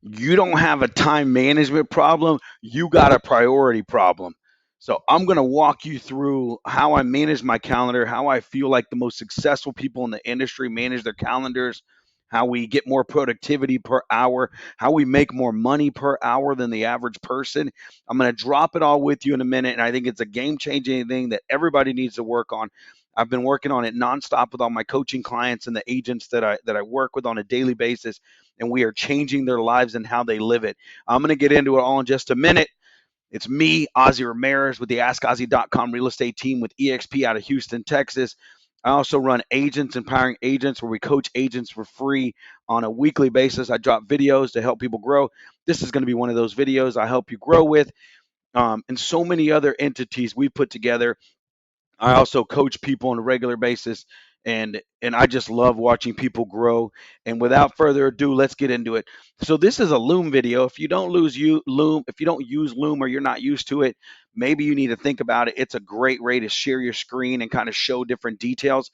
You don't have a time management problem, you got a priority problem. So I'm going to walk you through how I manage my calendar, how I feel like the most successful people in the industry manage their calendars, how we get more productivity per hour, how we make more money per hour than the average person. I'm going to drop it all with you in a minute, and I think it's a game changing thing that everybody needs to work on. I've been working on it nonstop with all my coaching clients and the agents that I work with on a daily basis, and we are changing their lives and how they live it. I'm going to get into it all in just a minute. It's me, Ozzy Ramirez, with the AskOzzy.com real estate team with EXP out of Houston, Texas. I also run Agents Empowering Agents, where we coach agents for free on a weekly basis. I drop videos to help people grow. This is going to be one of those videos I help you grow with, and so many other entities we put together. I also coach people on a regular basis, and I just love watching people grow. And without further ado, let's get into it. So this is a Loom video. If you don't if you don't use Loom or you're not used to it, maybe you need to think about it. It's a great way to share your screen and kind of show different details.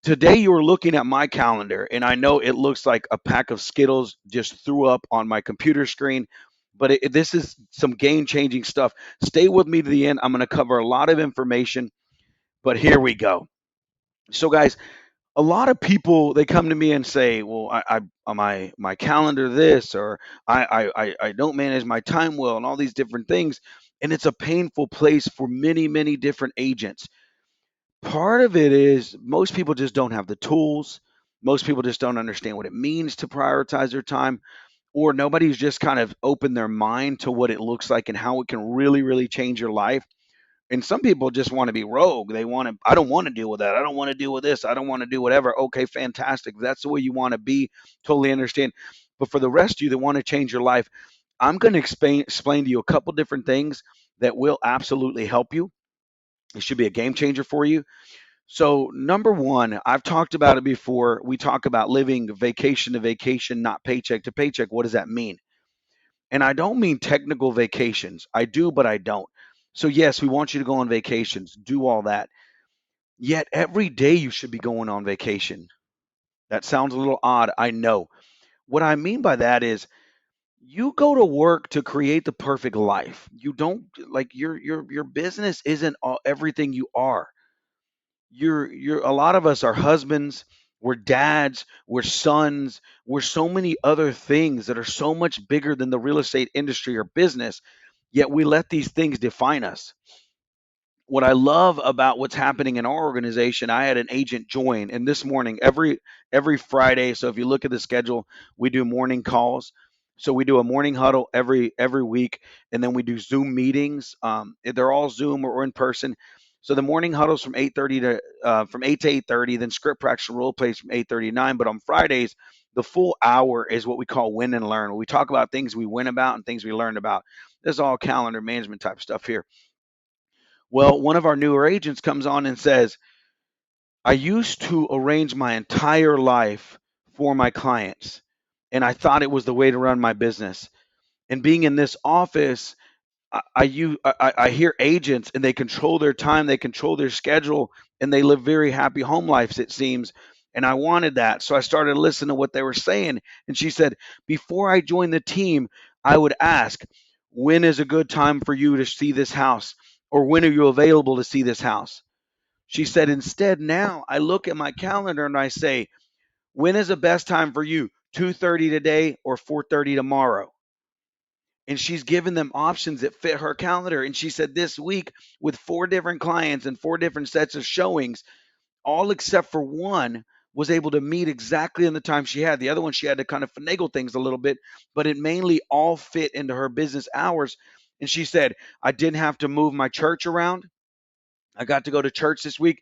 Today you are looking at my calendar, and I know it looks like a pack of Skittles just threw up on my computer screen, but this is some game changing stuff. Stay with me to the end. I'm going to cover a lot of information, but here we go. So, guys, a lot of people they come to me and say, "Well, my calendar this, or I don't manage my time well, and all these different things," and it's a painful place for many different agents. Part of it is most people just don't have the tools. Most people just don't understand what it means to prioritize their time, or nobody's just kind of opened their mind to what it looks like and how it can really change your life. And some people just want to be rogue. They want to, I don't want to deal with that. I don't want to deal with this. I don't want to do whatever. Okay, fantastic. If that's the way you want to be. Totally understand. But for the rest of you that want to change your life, I'm going to explain to you a couple different things that will absolutely help you. It should be a game changer for you. So, number one, I've talked about it before. We talk about living vacation to vacation, not paycheck to paycheck. What does that mean? And I don't mean technical vacations. I do, but I don't. So, yes, we want you to go on vacations, do all that. Yet, every day you should be going on vacation. That sounds a little odd. I know. What I mean by that is you go to work to create the perfect life. You don't like your business isn't everything you are. You're a lot of us are husbands, we're dads, we're sons, we're so many other things that are so much bigger than the real estate industry or business, yet we let these things define us. What I love about what's happening in our organization, I had an agent join, and this morning, every Friday. So if you look at the schedule, we do morning calls. So we do a morning huddle every week, and then we do Zoom meetings. They're all Zoom or in person. So the morning huddles from 8:30 to from 8 to 8:30, then script practice and role plays from 8:30 to 9. But on Fridays, the full hour is what we call win and learn. We talk about things we win about and things we learned about. This is all calendar management type stuff here. Well, one of our newer agents comes on and says, I used to arrange my entire life for my clients, and I thought it was the way to run my business. And being in this office, I hear agents and they control their time, they control their schedule, and they live very happy home lives, it seems. And I wanted that. So I started listening to what they were saying. And she said, before I joined the team, I would ask, when is a good time for you to see this house? Or when are you available to see this house? She said, instead, now I look at my calendar and I say, when is the best time for you? 2:30 today or 4:30 tomorrow? And she's given them options that fit her calendar. And she said this week, with four different clients and four different sets of showings, all except for one was able to meet exactly in the time she had. The other one, she had to kind of finagle things a little bit, but it mainly all fit into her business hours. And she said, I didn't have to move my church around. I got to go to church this week.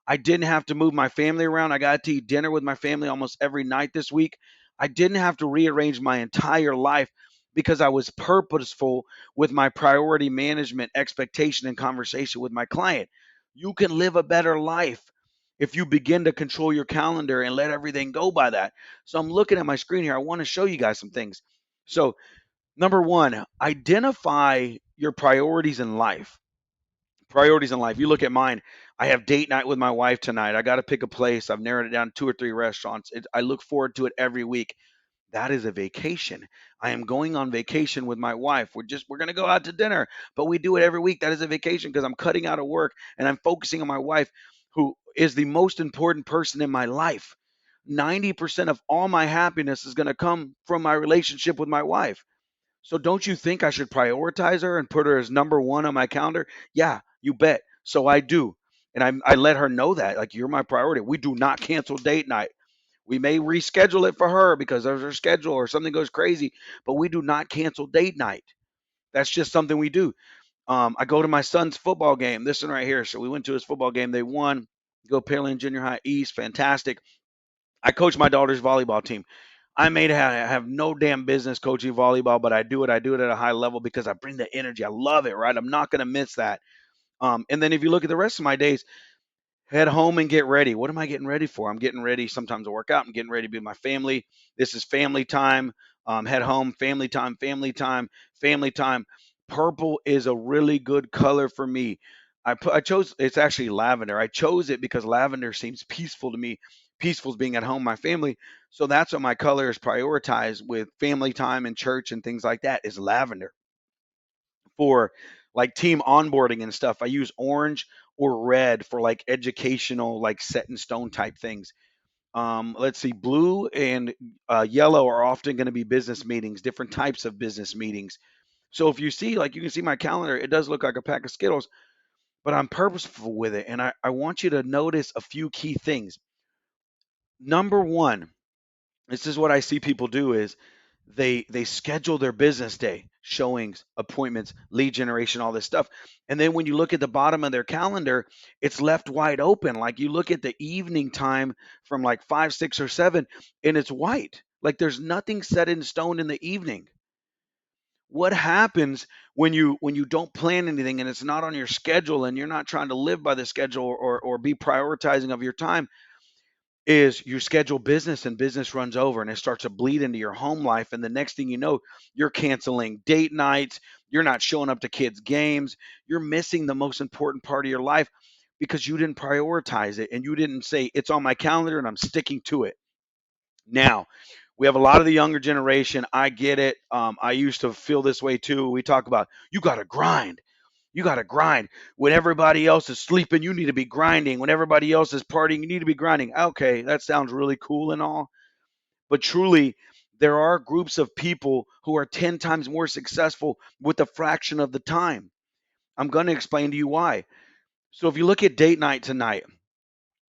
I didn't have to move my family around. I got to eat dinner with my family almost every night this week. I didn't have to rearrange my entire life because I was purposeful with my priority management, expectation, and conversation with my client. You can live a better life if you begin to control your calendar and let everything go by that. So I'm looking at my screen here. I want to show you guys some things. So, number one, identify your priorities in life. Priorities in life. You look at mine. I have date night with my wife tonight. I got to pick a place. I've narrowed it down to two or three restaurants. I look forward to it every week. That is a vacation. I am going on vacation with my wife. We're going to go out to dinner, but we do it every week. That is a vacation because I'm cutting out of work and I'm focusing on my wife, who is the most important person in my life. 90% of all my happiness is going to come from my relationship with my wife. So don't you think I should prioritize her and put her as number one on my calendar? Yeah, you bet. So I do. And I let her know that, like, you're my priority. We do not cancel date night. We may reschedule it for her because of her schedule or something goes crazy, but we do not cancel date night. That's just something we do. I go to my son's football game. This one right here. So we went to his football game. They won. Go Pearland Junior High East. Fantastic. I coach my daughter's volleyball team. I may have no damn business coaching volleyball, but I do it. I do it at a high level because I bring the energy. I love it, right? I'm not going to miss that. And then if you look at the rest of my days, head home and get ready. What am I getting ready for? I'm getting ready sometimes to work out. I'm getting ready to be with my family. This is family time. Head home, family time, family time, family time. Purple is a really good color for me. I chose it's actually lavender. I chose it because lavender seems peaceful to me. Peaceful is being at home, my family. So that's what my color is prioritized with family time and church and things like that is lavender. For like team onboarding and stuff, I use orange or red for like educational, like set in stone type things. Let's see, blue and yellow are often going to be business meetings, different types of business meetings. So if you see, like, you can see my calendar, it does look like a pack of Skittles, but I'm purposeful with it. And I want you to notice a few key things. Number one, this is what I see people do is they schedule their business day, showings, appointments, lead generation, all this stuff. And then when you look at the bottom of their calendar, it's left wide open. Like you look at the evening time from like 5, 6, or 7, and it's white. Like there's nothing set in stone in the evening. What happens when you don't plan anything and it's not on your schedule and you're not trying to live by the schedule or be prioritizing of your time? Is you schedule business and business runs over and it starts to bleed into your home life. And the next thing you know, you're canceling date nights, you're not showing up to kids' games, you're missing the most important part of your life because you didn't prioritize it and you didn't say, it's on my calendar and I'm sticking to it. Now, we have a lot of the younger generation. I get it. I used to feel this way too. We talk about you got to grind. You got to grind. When everybody else is sleeping, you need to be grinding. When everybody else is partying, you need to be grinding. Okay, that sounds really cool and all. But truly, there are groups of people who are 10 times more successful with a fraction of the time. I'm going to explain to you why. So if you look at date night tonight,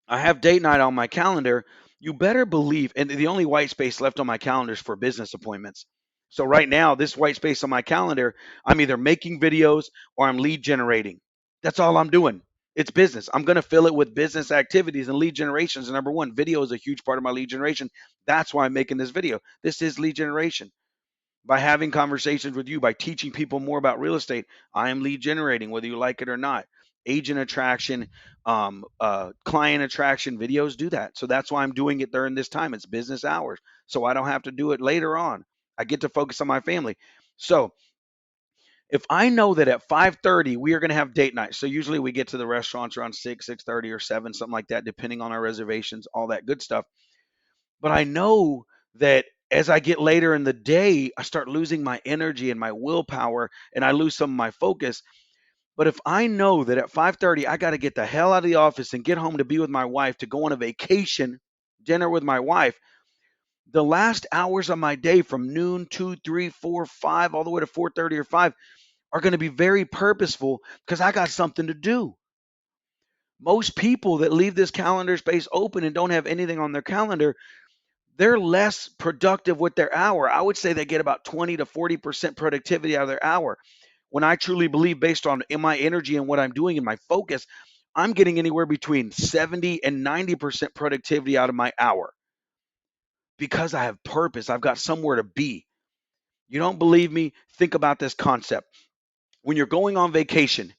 I have date night on my calendar. You better believe, and the only white space left on my calendar is for business appointments. So right now, this white space on my calendar, I'm either making videos or I'm lead generating. That's all I'm doing. It's business. I'm going to fill it with business activities and lead generations. And number one, video is a huge part of my lead generation. That's why I'm making this video. This is lead generation. By having conversations with you, by teaching people more about real estate, I am lead generating, whether you like it or not. Agent attraction, client attraction videos do that. So that's why I'm doing it during this time. It's business hours. So I don't have to do it later on. I get to focus on my family. So if I know that at 5:30 we are going to have date night. So usually we get to the restaurants around 6, 6:30 or 7, something like that, depending on our reservations, all that good stuff. But I know that as I get later in the day, I start losing my energy and my willpower and I lose some of my focus. But if I know that at 5:30 I got to get the hell out of the office and get home to be with my wife, to go on a vacation, dinner with my wife, the last hours of my day from noon, 2, 3, 4, 5, all the way to 4:30 or 5 are going to be very purposeful because I got something to do. Most people that leave this calendar space open and don't have anything on their calendar, they're less productive with their hour. I would say they get about 20 to 40% productivity out of their hour. When I truly believe, based on in my energy and what I'm doing and my focus, I'm getting anywhere between 70 and 90% productivity out of my hour because I have purpose. I've got somewhere to be. You don't believe me? Think about this concept. When you're going on vacation,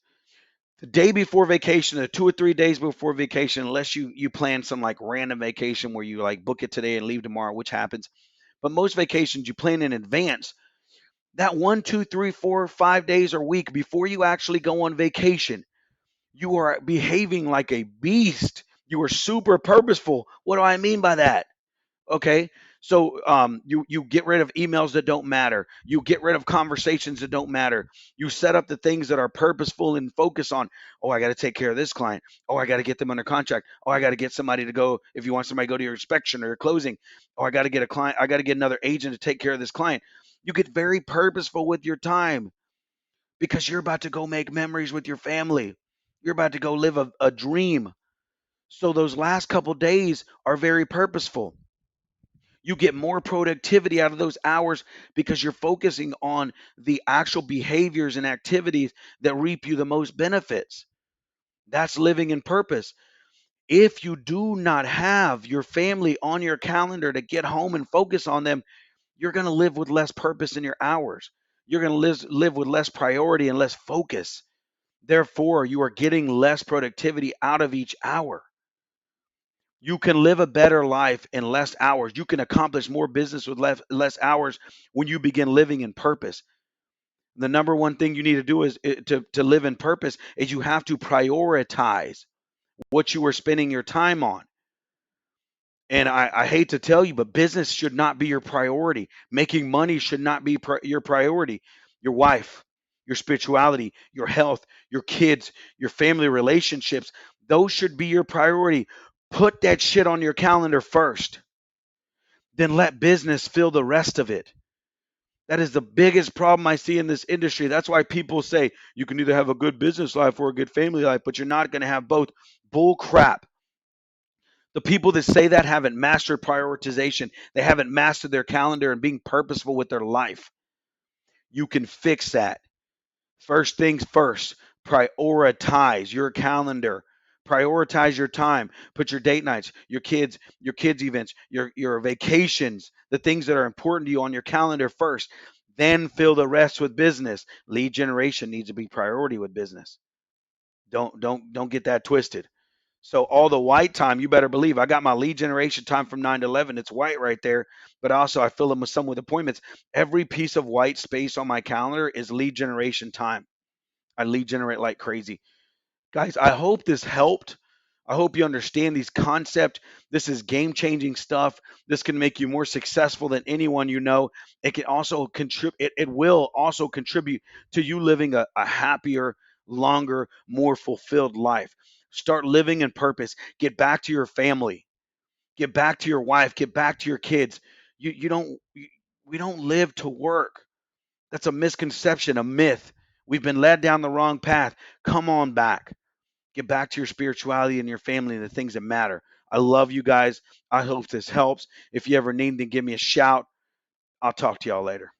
the day before vacation, the 2 or 3 days before vacation, unless you plan some like random vacation where you like book it today and leave tomorrow, which happens. But most vacations you plan in advance. That 1, 2, 3, 4, 5 days or week before you actually go on vacation, you are behaving like a beast. You are super purposeful. What do I mean by that? Okay. So you get rid of emails that don't matter. You get rid of conversations that don't matter. You set up the things that are purposeful and focus on. Oh, I got to take care of this client. Oh, I got to get them under contract. Oh, I got to get somebody to go if you want somebody to go to your inspection or your closing. Oh, I got to get a client. I got to get another agent to take care of this client. You get very purposeful with your time because you're about to go make memories with your family. You're about to go live a dream. So those last couple days are very purposeful. You get more productivity out of those hours because you're focusing on the actual behaviors and activities that reap you the most benefits. That's living in purpose. If you do not have your family on your calendar to get home and focus on them, you're going to live with less purpose in your hours. You're going to live with less priority and less focus. Therefore, you are getting less productivity out of each hour. You can live a better life in less hours. You can accomplish more business with less hours when you begin living in purpose. The number one thing you need to do is to live in purpose is you have to prioritize what you are spending your time on. And I hate to tell you, but business should not be your priority. Making money should not be your priority. Your wife, your spirituality, your health, your kids, your family relationships, those should be your priority. Put that shit on your calendar first. Then let business fill the rest of it. That is the biggest problem I see in this industry. That's why people say you can either have a good business life or a good family life, but you're not going to have both. Bull crap. The people that say that haven't mastered prioritization. They haven't mastered their calendar and being purposeful with their life. You can fix that. First things first, prioritize your calendar. Prioritize your time. Put your date nights, your kids events, your vacations, the things that are important to you on your calendar first. Then fill the rest with business. Lead generation needs to be priority with business. Don't get that twisted. So all the white time, you better believe I got my lead generation time from 9 to 11. It's white right there, but also I fill them with some with appointments. Every piece of white space on my calendar is lead generation time. I lead generate like crazy. Guys, I hope this helped. I hope you understand these concepts. This is game changing stuff. This can make you more successful than anyone you know. It can also contribute, it will also contribute to you living a happier, longer, more fulfilled life. Start living in purpose. Get back to your family. Get back to your wife. Get back to your kids. You don't, we don't live to work. That's a misconception, a myth. We've been led down the wrong path. Come on back. Get back to your spirituality and your family and the things that matter. I love you guys. I hope this helps. If you ever need to give me a shout, I'll talk to y'all later.